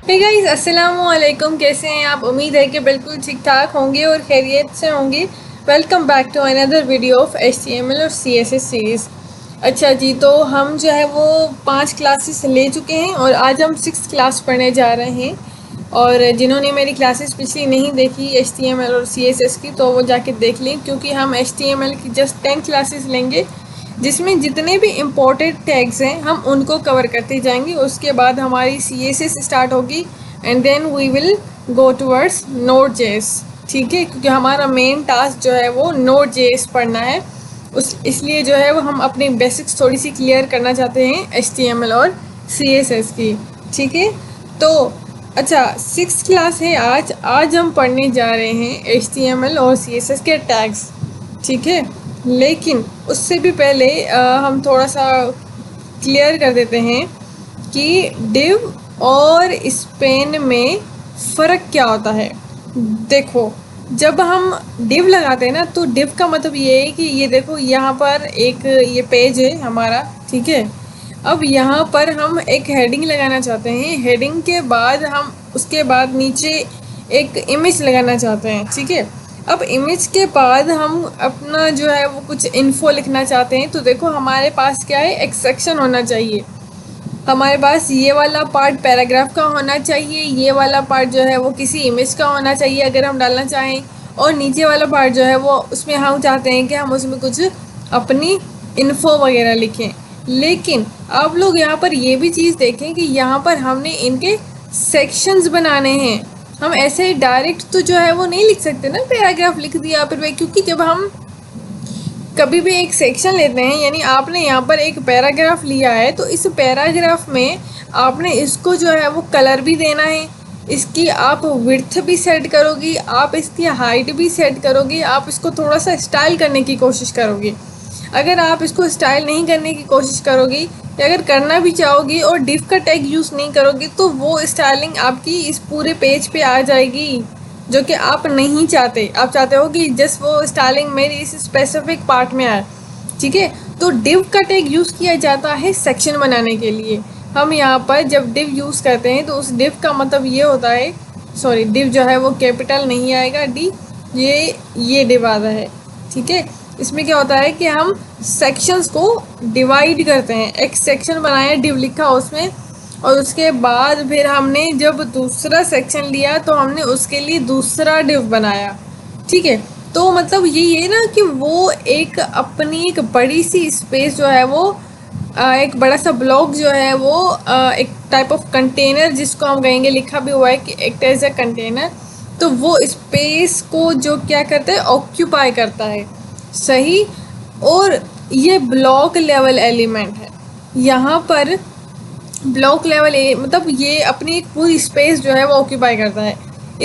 Hey guys, अस्सलाम वालेकुम। कैसे हैं आप? उम्मीद है कि बिल्कुल ठीक ठाक होंगे और खैरियत से होंगे। Welcome back to another video of HTML और CSS सीरीज़। अच्छा जी, तो हम जो है वो 5 क्लासेस ले चुके हैं और आज हम 6th क्लास पढ़ने जा रहे हैं। और जिन्होंने मेरी क्लासेस पिछली नहीं देखी HTML और CSS की, तो वो जाके देख लें, क्योंकि हम HTML की जस्ट 10 क्लासेस लेंगे जिसमें जितने भी इम्पोर्टेंट टैग्स हैं हम उनको कवर करते जाएंगे। उसके बाद हमारी CSS स्टार्ट होगी and then we will go towards Node.js। ठीक है, क्योंकि हमारा मेन टास्क जो है वो Node.js पढ़ना है। उस इसलिए जो है वो हम अपनी बेसिक्स थोड़ी सी क्लियर करना चाहते हैं HTML और CSS की। ठीक है, तो अच्छा, 6th क्लास है आज हम पढ़ने जा रहे हैं HTML और CSS के टैग्स। ठीक है, लेकिन उससे भी पहले हम थोड़ा सा क्लियर कर देते हैं कि डिव और स्पेन में फ़र्क क्या होता है। देखो, जब हम डिव लगाते हैं ना, तो डिव का मतलब ये है कि ये देखो, यहाँ पर एक ये पेज है हमारा। ठीक है, अब यहाँ पर हम एक हेडिंग लगाना चाहते हैं। हेडिंग के बाद हम उसके बाद नीचे एक इमेज लगाना चाहते हैं। ठीक है, अब इमेज के बाद हम अपना जो है वो कुछ इन्फो लिखना चाहते हैं। तो देखो, हमारे पास क्या है, एक सेक्शन होना चाहिए। हमारे पास ये वाला पार्ट पैराग्राफ का होना चाहिए, ये वाला पार्ट जो है वो किसी इमेज का होना चाहिए अगर हम डालना चाहें, और नीचे वाला पार्ट जो है वो उसमें हम चाहते हैं कि हम उसमें कुछ अपनी इन्फो वगैरह लिखें। लेकिन आप लोग यहाँ पर ये भी चीज़ देखें कि यहाँ पर हमने इनके सेक्शंस बनाने हैं। हम ऐसे ही डायरेक्ट तो जो है वो नहीं लिख सकते ना, पैराग्राफ लिख दिया फिर, क्योंकि जब हम कभी भी एक सेक्शन लेते हैं, यानी आपने यहाँ पर एक पैराग्राफ लिया है, तो इस पैराग्राफ में आपने इसको जो है वो कलर भी देना है, इसकी आप विड्थ भी सेट करोगी, आप इसकी हाइट भी सेट करोगी, आप इसको थोड़ा सा स्टाइल करने की कोशिश करोगी। अगर आप इसको स्टाइल नहीं करने की कोशिश करोगी, या अगर करना भी चाहोगी और डिव का टैग यूज़ नहीं करोगी, तो वो स्टाइलिंग आपकी इस पूरे पेज पे आ जाएगी, जो कि आप नहीं चाहते। आप चाहते हो कि जस्ट वो स्टाइलिंग मेरी इस स्पेसिफिक पार्ट में आए। ठीक है, तो डिव का टैग यूज़ किया जाता है सेक्शन बनाने के लिए। हम यहाँ पर जब डिव यूज़ करते हैं तो उस डिव का मतलब ये होता है, सॉरी, डिव जो है वो कैपिटल नहीं आएगा, डी, ये डिव आता है। ठीक है, इसमें क्या होता है कि हम सेक्शंस को डिवाइड करते हैं। एक सेक्शन बनाया, डिव लिखा उसमें, और उसके बाद फिर हमने जब दूसरा सेक्शन लिया तो हमने उसके लिए दूसरा डिव बनाया। ठीक है, तो मतलब ये है ना कि वो एक अपनी एक बड़ी सी स्पेस जो है वो एक बड़ा सा ब्लॉक जो है वो एक टाइप ऑफ कंटेनर, जिसको हम कहेंगे, लिखा भी हुआ है कि एक्ट एज अ कंटेनर। तो वो स्पेस को जो क्या करता है, ऑक्यूपाई करता है। सही, और ये ब्लॉक लेवल एलिमेंट है। यहाँ पर ब्लॉक लेवल मतलब ये अपनी पूरी स्पेस जो है वो ऑक्यूपाई करता है।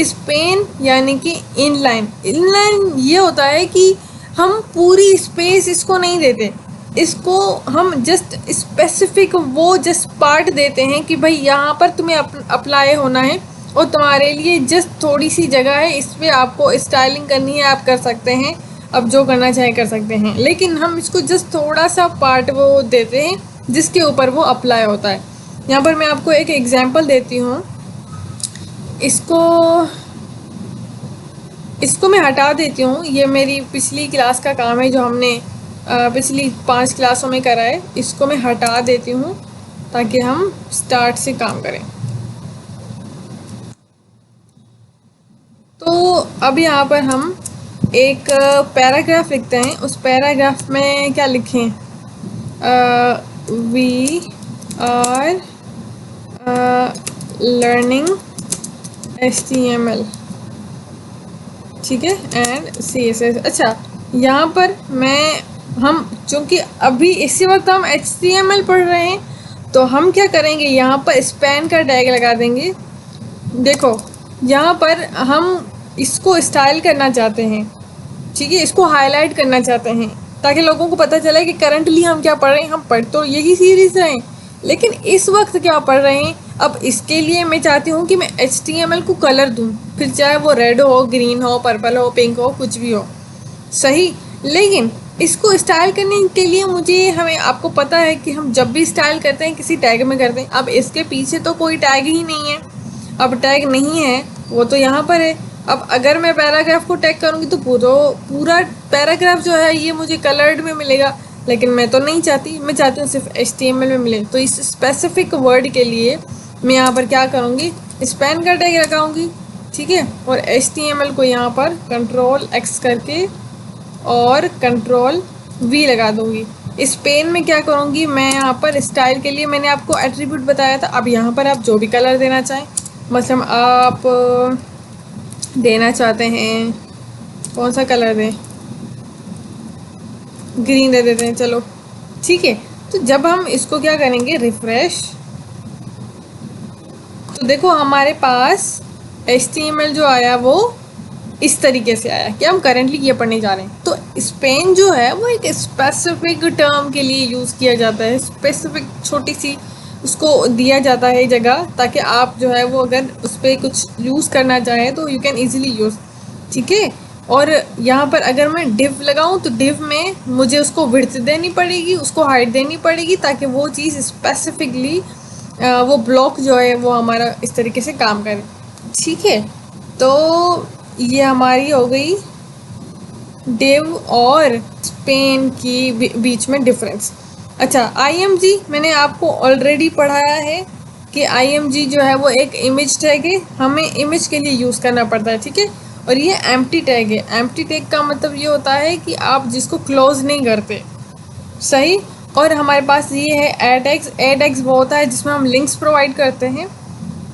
स्पेन यानी कि इनलाइन। इनलाइन ये होता है कि हम पूरी स्पेस इसको नहीं देते, इसको हम जस्ट स्पेसिफिक वो जस्ट पार्ट देते हैं कि भाई यहाँ पर तुम्हें अप्लाई होना है और तुम्हारे लिए जस्ट थोड़ी सी जगह है, इस पर आपको स्टाइलिंग करनी है, आप कर सकते हैं, अब जो करना चाहे कर सकते हैं। लेकिन हम इसको जस्ट थोड़ा सा पार्ट वो देते हैं जिसके ऊपर वो अप्लाई होता है। यहाँ पर मैं आपको एक एग्जांपल देती हूँ। इसको मैं हटा देती हूँ। ये मेरी पिछली क्लास का काम है जो हमने पिछली 5 क्लासों में करा है। इसको मैं हटा देती हूँ ताकि हम स्टार्ट से काम करें। तो अब यहाँ पर हम एक पैराग्राफ लिखते हैं। उस पैराग्राफ में क्या लिखें, वी आर लर्निंग HTML, ठीक है, एंड CSS। अच्छा, यहाँ पर हम चूँकि अभी इसी वक्त हम HTML पढ़ रहे हैं, तो हम क्या करेंगे, यहाँ पर स्पैन का टैग लगा देंगे। देखो, यहाँ पर हम इसको स्टाइल करना चाहते हैं। ठीक है, इसको हाईलाइट करना चाहते हैं ताकि लोगों को पता चले कि करंटली हम क्या पढ़ रहे हैं। हम पढ़ तो यही सीरीज़ रहे हैं, लेकिन इस वक्त क्या पढ़ रहे हैं। अब इसके लिए मैं चाहती हूँ कि मैं HTML को कलर दूँ, फिर चाहे वो रेड हो, ग्रीन हो, पर्पल हो, पिंक हो, कुछ भी हो। सही, लेकिन इसको स्टाइल करने के लिए आपको पता है कि हम जब भी स्टाइल करते हैं किसी टैग में करते हैं। अब इसके पीछे तो कोई टैग ही नहीं है। अब टैग नहीं है, वो तो यहाँ पर है। अब अगर मैं पैराग्राफ को टैग करूँगी तो पूरा पैराग्राफ जो है ये मुझे कलर्ड में मिलेगा, लेकिन मैं तो नहीं चाहती, मैं चाहती हूँ सिर्फ HTML में मिले। तो इस स्पेसिफिक वर्ड के लिए मैं यहाँ पर क्या करूँगी, स्पैन का टैग लगाऊंगी, ठीक है। और HTML को यहाँ पर Ctrl+X करके और Ctrl+V लगा दूँगी। इस पेन में क्या करूँगी, मैं यहाँ पर स्टाइल के लिए मैंने आपको एट्रीब्यूट बताया था। अब यहाँ पर आप जो भी कलर देना चाहें, मतलब आप देना चाहते हैं कौन सा कलर दें, ग्रीन दे देते हैं, चलो ठीक है। तो जब हम इसको क्या करेंगे, रिफ्रेश, तो देखो हमारे पास HTML जो आया वो इस तरीके से आया कि हम करेंटली ये पढ़ने जा रहे हैं। तो स्पेन जो है वो एक स्पेसिफिक टर्म के लिए यूज़ किया जाता है, स्पेसिफिक छोटी सी उसको दिया जाता है जगह, ताकि आप जो है वो अगर उस पर कुछ यूज़ करना चाहें तो यू कैन ईजिली यूज़, ठीक है। और यहाँ पर अगर मैं डिव लगाऊँ तो डिव में मुझे उसको विड्थ देनी पड़ेगी, उसको हाइट देनी पड़ेगी, ताकि वो चीज़ स्पेसिफिकली वो ब्लॉक जो है वो हमारा इस तरीके से काम करे, ठीक है। तो ये हमारी हो गई डिव और स्पेन की बीच में डिफरेंस। अच्छा, IMG मैंने आपको ऑलरेडी पढ़ाया है कि IMG जो है वो एक इमेज टैग है, हमें इमेज के लिए यूज़ करना पड़ता है, ठीक है। और ये एम्प्टी टैग है। एम्प्टी टैग का मतलब ये होता है कि आप जिसको क्लोज नहीं करते, सही। और हमारे पास ये है एडएक्स वो होता है जिसमें हम लिंक्स प्रोवाइड करते हैं,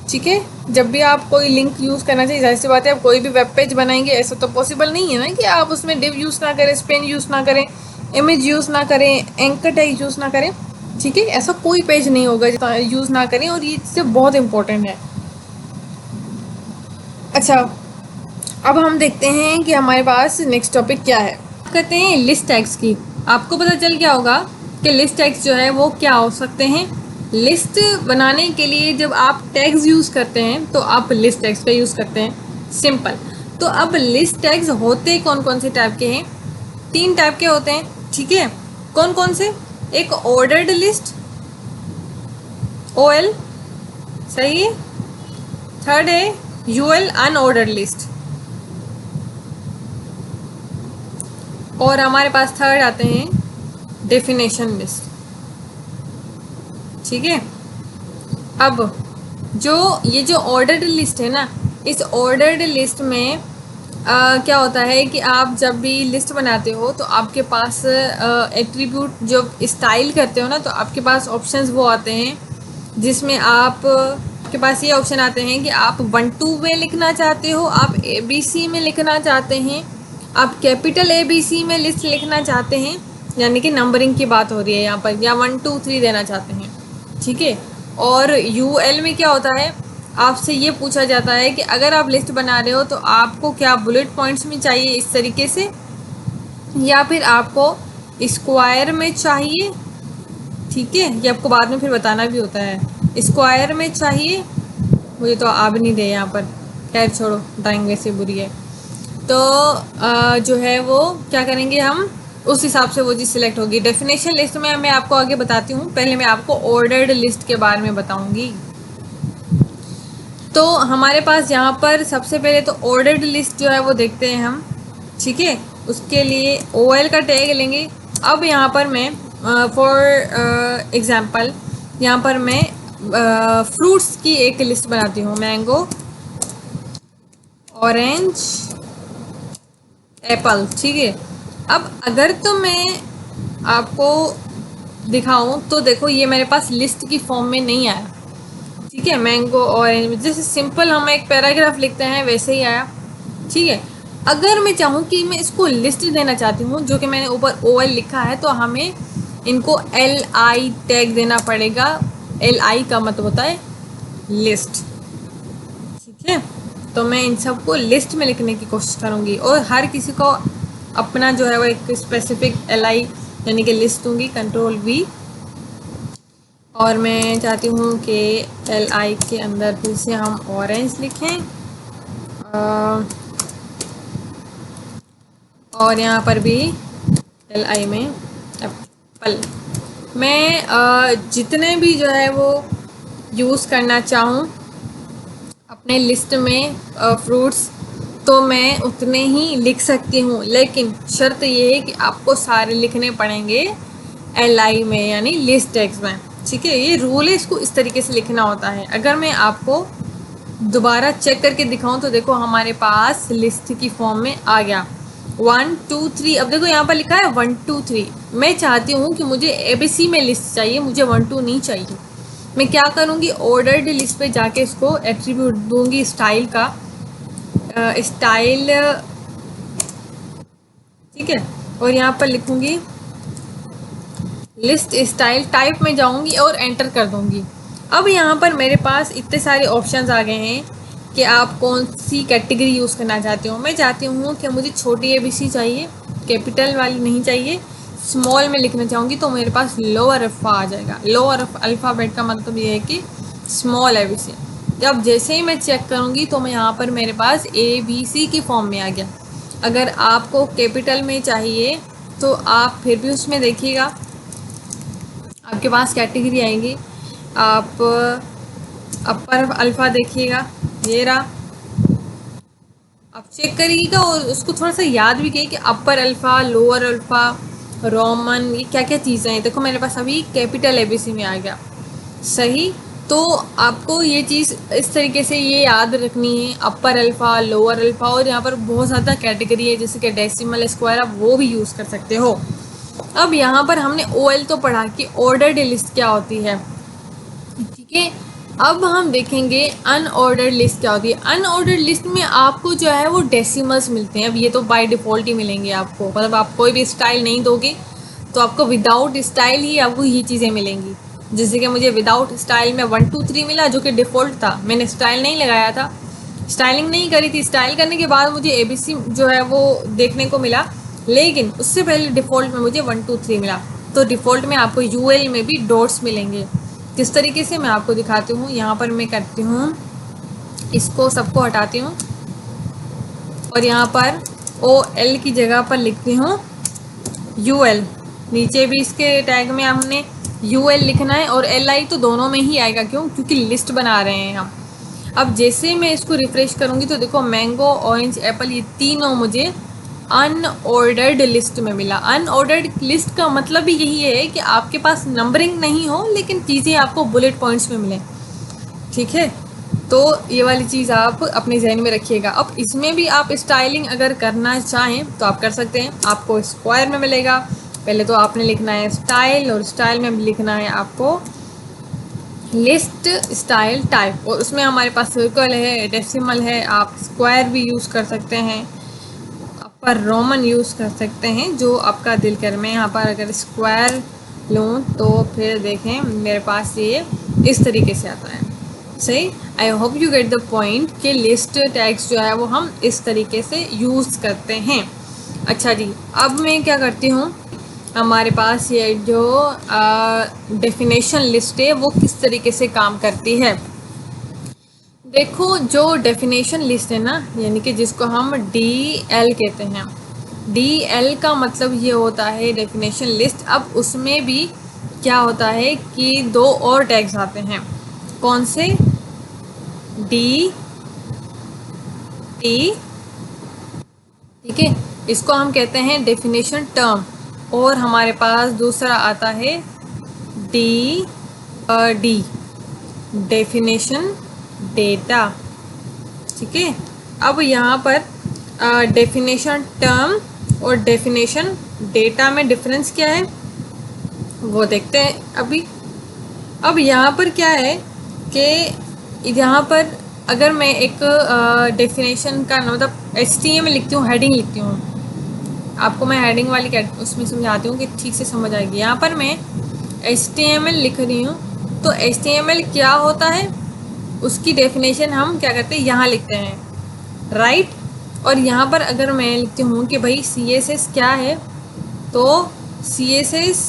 ठीक है। जब भी आप कोई लिंक यूज़ करना चाहिए, जाहिर सी बात है आप कोई भी वेब पेज बनाएंगे, ऐसा तो पॉसिबल नहीं है ना कि आप उसमें डिव यूज़ ना करें, स्पेन यूज़ ना करें, इमेज यूज़ ना करें, एंकर टैग यूज़ ना करें, ठीक है। ऐसा कोई पेज नहीं होगा जितना यूज़ ना करें, और ये चीज़ें बहुत इंपॉर्टेंट है। अच्छा, अब हम देखते हैं कि हमारे पास नेक्स्ट टॉपिक क्या है। कहते हैं लिस्ट टैग्स की। आपको पता चल गया होगा कि लिस्ट टैग्स जो है वो क्या हो सकते हैं। लिस्ट बनाने के लिए जब आप टैग्स यूज़ करते हैं तो आप लिस्ट टैग्स का यूज़ करते हैं, सिंपल। तो अब लिस्ट टैग्स होते कौन कौन से टाइप के हैं, 3 टाइप के होते हैं, ठीक है। कौन कौन से, एक ऑर्डर्ड लिस्ट, OL, सही है। थर्ड है UL, अनऑर्डर्ड लिस्ट। और हमारे पास थर्ड आते हैं डेफिनेशन लिस्ट, ठीक है। अब ये जो ऑर्डर्ड लिस्ट है ना, इस ऑर्डर्ड लिस्ट में क्या होता है कि आप जब भी लिस्ट बनाते हो तो आपके पास एट्रीब्यूट जब स्टाइल करते हो ना, तो आपके पास ऑप्शंस वो आते हैं जिसमें आपके पास ये ऑप्शन आते हैं कि आप 1-2 में लिखना चाहते हो, आप ABC में लिखना चाहते हैं, आप कैपिटल ABC में लिस्ट लिखना चाहते हैं, यानी कि नंबरिंग की बात हो रही है यहाँ पर, या 1 2 3 देना चाहते हैं, ठीक है। और UL में क्या होता है, आपसे ये पूछा जाता है कि अगर आप लिस्ट बना रहे हो तो आपको क्या बुलेट पॉइंट्स में चाहिए इस तरीके से, या फिर आपको स्क्वायर में चाहिए, ठीक है। ये आपको बाद में फिर बताना भी होता है, स्क्वायर में चाहिए, मुझे तो आ भी नहीं दे यहाँ पर, खैर छोड़ो, ड्राइंग वैसे बुरी है। तो जो है वो क्या करेंगे हम, उस हिसाब से वो चीज़ सिलेक्ट होगी। डेफिनेशन लिस्ट में मैं आपको आगे बताती हूँ, पहले मैं आपको ऑर्डर्ड लिस्ट के बारे में बताऊँगी। तो हमारे पास यहाँ पर सबसे पहले तो ऑर्डर्ड लिस्ट जो है वो देखते हैं हम, ठीक है। उसके लिए OL का टैग लेंगे। अब यहाँ पर मैं फॉर एग्ज़ाम्पल यहाँ पर मैं फ्रूट्स की एक लिस्ट बनाती हूँ, मैंगो, ऑरेंज, एप्पल, ठीक है। अब अगर तो मैं आपको दिखाऊं तो देखो ये मेरे पास लिस्ट की फॉर्म में नहीं आया, ठीक है। मैंगो ऑरेंज जैसे सिंपल हम एक पैराग्राफ लिखते हैं वैसे ही आया, ठीक है। अगर मैं चाहूँ कि मैं इसको लिस्ट देना चाहती हूँ, जो कि मैंने ऊपर OL लिखा है, तो हमें इनको LI टैग देना पड़ेगा। LI का मतलब होता है लिस्ट, ठीक है। तो मैं इन सबको लिस्ट में लिखने की कोशिश करूँगी, और हर किसी को अपना जो है वो एक स्पेसिफिक LI यानी कि लिस्ट दूँगी, Ctrl+V। और मैं चाहती हूँ कि LI के अंदर फिर से हम ऑरेंज लिखें, और यहाँ पर भी LI में एप्पल। मैं जितने भी जो है वो यूज़ करना चाहूँ अपने लिस्ट में फ्रूट्स, तो मैं उतने ही लिख सकती हूँ, लेकिन शर्त ये है कि आपको सारे लिखने पड़ेंगे LI में, यानी लिस्ट टेक्स्ट में। ठीक है, ये रूल है, इसको इस तरीके से लिखना होता है। अगर मैं आपको दोबारा चेक करके दिखाऊं तो देखो हमारे पास लिस्ट की फॉर्म में आ गया 1 2 3। अब देखो यहाँ पर लिखा है 1 2 3। मैं चाहती हूँ कि मुझे ABC में लिस्ट चाहिए, मुझे 1 2 नहीं चाहिए। मैं क्या करूँगी, ऑर्डर्ड लिस्ट पे जाके इसको एट्रीब्यूट दूंगी स्टाइल का, स्टाइल, ठीक है। और यहाँ पर लिखूँगी लिस्ट स्टाइल, टाइप में जाऊँगी और एंटर कर दूँगी। अब यहाँ पर मेरे पास इतने सारे ऑप्शंस आ गए हैं कि आप कौन सी कैटेगरी यूज़ करना चाहते हो। मैं चाहती हूँ कि मुझे छोटी ABC चाहिए, कैपिटल वाली नहीं चाहिए। स्मॉल में लिखना चाहूँगी तो मेरे पास लोअर अल्फ़ा आ जाएगा। लोअर अल्फ़ाबेट का मतलब ये है कि स्मॉल ABC। जब जैसे ही मैं चेक करूँगी तो मैं यहाँ पर मेरे पास ABC की फॉर्म में आ गया। अगर आपको कैपिटल में चाहिए तो आप फिर भी उसमें देखिएगा, आपके पास कैटेगरी आएंगी। आप अपर अल्फ़ा देखिएगा, ये रहा। आप चेक करिएगा और उसको थोड़ा सा याद भी कीजिए कि अपर अल्फ़ा, लोअर अल्फ़ा, रोमन, ये क्या क्या चीज़ें हैं। देखो मेरे पास अभी कैपिटल ABC में आ गया, सही। तो आपको ये चीज़ इस तरीके से ये याद रखनी है, अपर अल्फ़ा, लोअर अल्फ़ा। और यहाँ पर बहुत ज़्यादा कैटेगरी है, जैसे कि डेसिमल, स्क्वायर, आप वो भी यूज़ कर सकते हो। अब यहाँ पर हमने OL तो पढ़ा कि ऑर्डर्ड लिस्ट क्या होती है, ठीक है। अब हम देखेंगे अनऑर्डर्ड लिस्ट क्या होती है। अनऑर्डर्ड लिस्ट में आपको जो है वो डेसिमल्स मिलते हैं। अब ये तो बाय डिफ़ॉल्ट ही मिलेंगे आपको, मतलब आप कोई भी स्टाइल नहीं दोगे तो आपको विदाउट स्टाइल ही आपको ये चीज़ें मिलेंगी। जैसे कि मुझे विदाउट स्टाइल में 1 2 3 मिला, जो कि डिफ़ॉल्ट था। मैंने स्टाइल नहीं लगाया था, स्टाइलिंग नहीं करी थी। स्टाइल करने के बाद मुझे ABC जो है वो देखने को मिला, लेकिन उससे पहले डिफ़ॉल्ट में मुझे 1 2 3 मिला। तो डिफ़ॉल्ट में आपको UL में भी डॉट्स मिलेंगे। किस तरीके से मैं आपको दिखाती हूँ। यहाँ पर मैं करती हूँ, इसको सबको हटाती हूँ और यहाँ पर OL की जगह पर लिखती हूँ UL। नीचे भी इसके टैग में हमने UL लिखना है और LI तो दोनों में ही आएगा। क्यों? क्योंकि लिस्ट बना रहे हैं हम। अब जैसे मैं इसको रिफ़्रेश करूँगी तो देखो मैंगो, ऑरेंज, एप्पल, ये तीनों मुझे अनऑर्डर्ड लिस्ट में मिला। अनऑर्डर्ड लिस्ट का मतलब भी यही है कि आपके पास नंबरिंग नहीं हो, लेकिन चीज़ें आपको बुलेट पॉइंट्स में मिलें, ठीक है। तो ये वाली चीज़ आप अपने जहन में रखिएगा। अब इसमें भी आप स्टाइलिंग अगर करना चाहें तो आप कर सकते हैं। आपको स्क्वायर में मिलेगा, पहले तो आपने लिखना है स्टाइल, और स्टाइल में लिखना है आपको लिस्ट स्टाइल टाइप। और उसमें हमारे पास सर्कल है, डेसिमल है, आप स्क्वायर भी यूज़ कर सकते हैं, पर रोमन यूज़ कर सकते हैं, जो आपका दिल कर। मैं यहाँ पर अगर स्क्वायर लूँ तो फिर देखें मेरे पास ये इस तरीके से आता है, सही। आई hope you get the point कि लिस्ट टैग्स जो है वो हम इस तरीके से यूज़ करते हैं। अच्छा जी, अब मैं क्या करती हूँ, हमारे पास ये जो डेफिनेशन लिस्ट है वो किस तरीके से काम करती है। देखो जो डेफिनेशन लिस्ट है ना, यानी कि जिसको हम DL कहते हैं, DL का मतलब ये होता है डेफिनेशन लिस्ट। अब उसमें भी क्या होता है कि दो और टैग्स आते हैं। कौन से? DT, ठीक है, इसको हम कहते हैं डेफिनेशन टर्म। और हमारे पास दूसरा आता है D डेफिनेशन डेटा, ठीक है। अब यहाँ पर डेफिनेशन टर्म और डेफिनेशन डेटा में डिफरेंस क्या है वो देखते हैं अभी। अब यहाँ पर क्या है कि यहाँ पर अगर मैं एक डेफिनेशन का मतलब HTML लिखती हूँ, हेडिंग लिखती हूँ, आपको मैं हेडिंग वाली उसमें समझाती हूँ कि ठीक से समझ आएगी। यहाँ पर मैं HTML लिख रही हूँ, तो HTML क्या होता है उसकी डेफिनेशन हम क्या करते हैं, यहाँ लिखते हैं, राइट। और यहाँ पर अगर मैं लिखती हूँ कि भाई CSS क्या है, तो CSS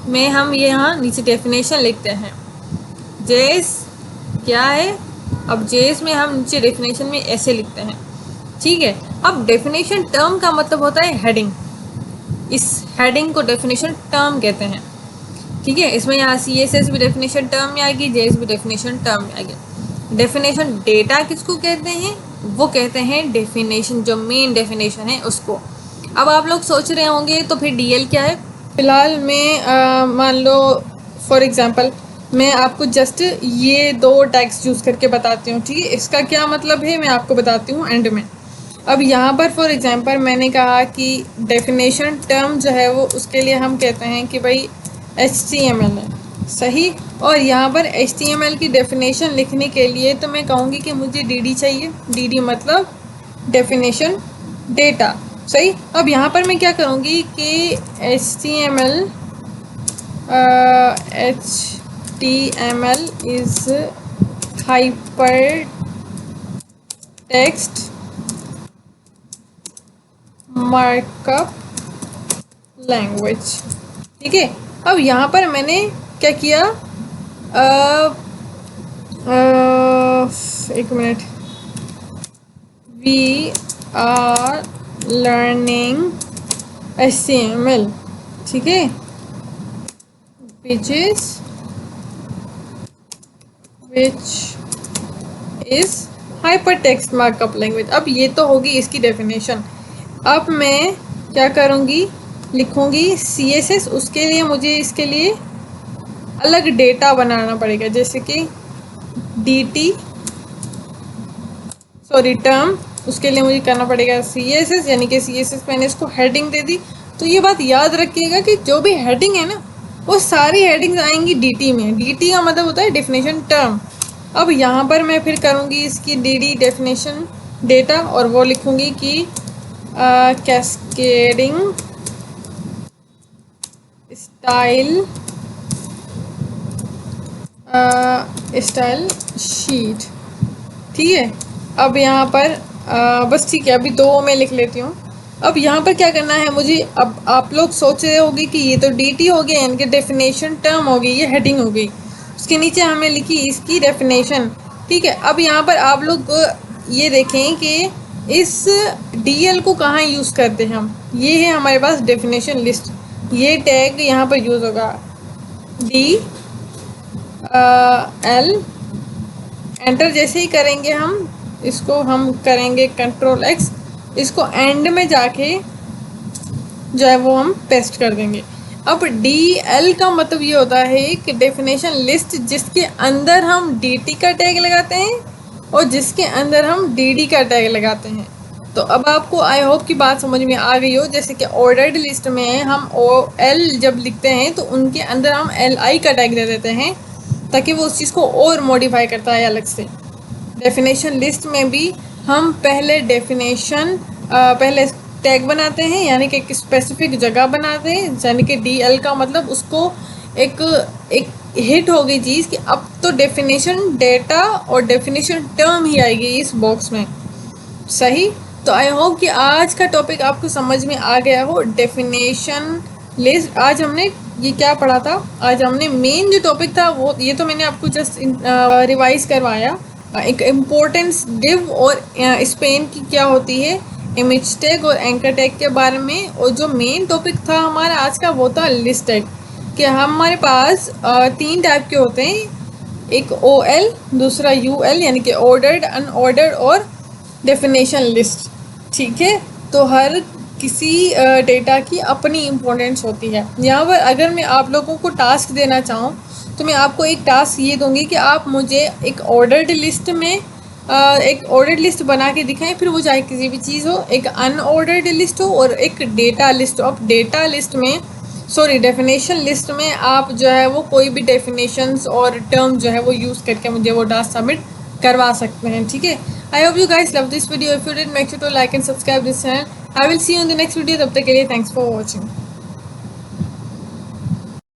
में हम ये यहाँ नीचे डेफिनेशन लिखते हैं। JS क्या है, अब JS में हम नीचे डेफिनेशन में ऐसे लिखते हैं, ठीक है। अब डेफिनेशन टर्म का मतलब होता है हेडिंग। इस हेडिंग को डेफिनेशन टर्म कहते हैं, ठीक है। इसमें यहाँ CSS भी डेफिनेशन टर्म में आएगी, JS भी डेफिनेशन टर्म में आएगी। डेफिनेशन डेटा किसको कहते हैं, वो कहते हैं डेफिनेशन, जो मेन डेफिनेशन है उसको। अब आप लोग सोच रहे होंगे तो फिर डीएल क्या है। फ़िलहाल मैं मान लो फॉर एग्ज़ाम्पल मैं आपको जस्ट ये दो टैग्स यूज़ करके बताती हूँ, ठीक है। इसका क्या मतलब है मैं आपको बताती हूँ एंड में। अब यहाँ पर फॉर एग्ज़ाम्पल मैंने कहा कि डेफिनेशन टर्म जो है वो उसके लिए हम कहते हैं कि भाई HTML है, सही। और यहाँ पर HTML की डेफिनेशन लिखने के लिए तो मैं कहूँगी कि मुझे DD चाहिए। DD मतलब डेफिनेशन डेटा, सही। अब यहाँ पर मैं क्या करूँगी कि HTML is hyper text markup language, ठीक है। अब यहाँ पर मैंने क्या किया, एक minute, we are learning HTML, ठीक है, which is hypertext markup language। अब ये तो होगी इसकी डेफिनेशन। अब मैं क्या करूँगी, लिखूँगी CSS। उसके लिए मुझे इसके लिए अलग डेटा बनाना पड़ेगा, जैसे कि टर्म। उसके लिए मुझे करना पड़ेगा CSS, यानी कि CSS मैंने इसको हेडिंग दे दी। तो ये बात याद रखिएगा कि जो भी हेडिंग है ना वो सारी हेडिंग्स आएंगी DT में। DT का मतलब होता है डेफिनेशन टर्म। अब यहाँ पर मैं फिर करूँगी इसकी DD डेफिनेशन डेटा, और वो लिखूँगी कि कैस्केडिंग स्टाइल शीट, ठीक है। अब यहाँ पर बस ठीक है, अभी दो मैं लिख लेती हूँ। अब यहाँ पर क्या करना है मुझे, अब आप लोग सोच रहे होंगे कि ये तो DT हो गया, यानी कि डेफिनेशन टर्म हो गई, ये हेडिंग हो गई। उसके नीचे हमने लिखी इसकी डेफिनेशन, ठीक है। अब यहाँ पर आप लोग ये देखें कि इस DL को कहाँ यूज़ करते हैं हम। ये है हमारे पास डेफिनेशन लिस्ट, ये टैग यहाँ पर यूज़ होगा DL। एंटर जैसे ही करेंगे हम इसको, हम करेंगे Ctrl+X, इसको एंड में जाके जो है वो हम पेस्ट कर देंगे। अब DL का मतलब ये होता है कि डेफिनेशन लिस्ट, जिसके अंदर हम DT का टैग लगाते हैं और जिसके अंदर हम DD का टैग लगाते हैं। तो अब आपको आई होप की बात समझ में आ गई हो। जैसे कि ऑर्डर्ड लिस्ट में हम OL जब लिखते हैं तो उनके अंदर हम LI का टैग दे देते हैं, ताकि वो उस चीज़ को और मॉडिफाई करता है अलग से। डेफिनेशन लिस्ट में भी हम पहले पहले टैग बनाते हैं, यानी कि एक स्पेसिफिक जगह बनाते हैं, यानी कि DL का मतलब उसको एक हिट हो गई चीज़ कि अब तो डेफिनेशन डेटा और डेफिनेशन टर्म ही आएगी इस बॉक्स में, सही। तो आई होप कि आज का टॉपिक आपको समझ में आ गया हो, डेफिनेशन लिस्ट। आज हमने ये क्या पढ़ा था, आज हमने मेन जो टॉपिक था वो ये तो मैंने आपको जस्ट रिवाइज करवाया। एक इम्पोर्टेंस डिव और स्पेन की क्या होती है, इमेज टैग और एंकर टैग के बारे में। और जो मेन टॉपिक था हमारा आज का वो था लिस्ट टैग, कि हमारे पास 3 टाइप के होते हैं, एक OL, दूसरा UL यानी कि ऑर्डर्ड, अनऑर्डर्ड और डेफिनेशन लिस्ट, ठीक है। तो हर किसी डेटा की अपनी इम्पोर्टेंस होती है। यहाँ पर अगर मैं आप लोगों को टास्क देना चाहूँ तो मैं आपको एक टास्क ये दूंगी कि आप मुझे एक ऑर्डर्ड लिस्ट में एक ऑर्डर्ड लिस्ट बना के दिखाएं, फिर वो चाहे किसी भी चीज़ हो, एक अनऑर्डर्ड लिस्ट हो और एक डेटा लिस्ट हो। अब डेटा लिस्ट में डेफिनेशन लिस्ट में आप जो है वो कोई भी डेफिनेशंस और टर्म जो है वो यूज़ करके मुझे वो टास्क सबमिट करवा सकते हैं, ठीक है। I hope you guys love this video. If you did, make sure to like and subscribe this channel. I will see you in the next video. तब तक के लिए थैंक्स फॉर वॉचिंग।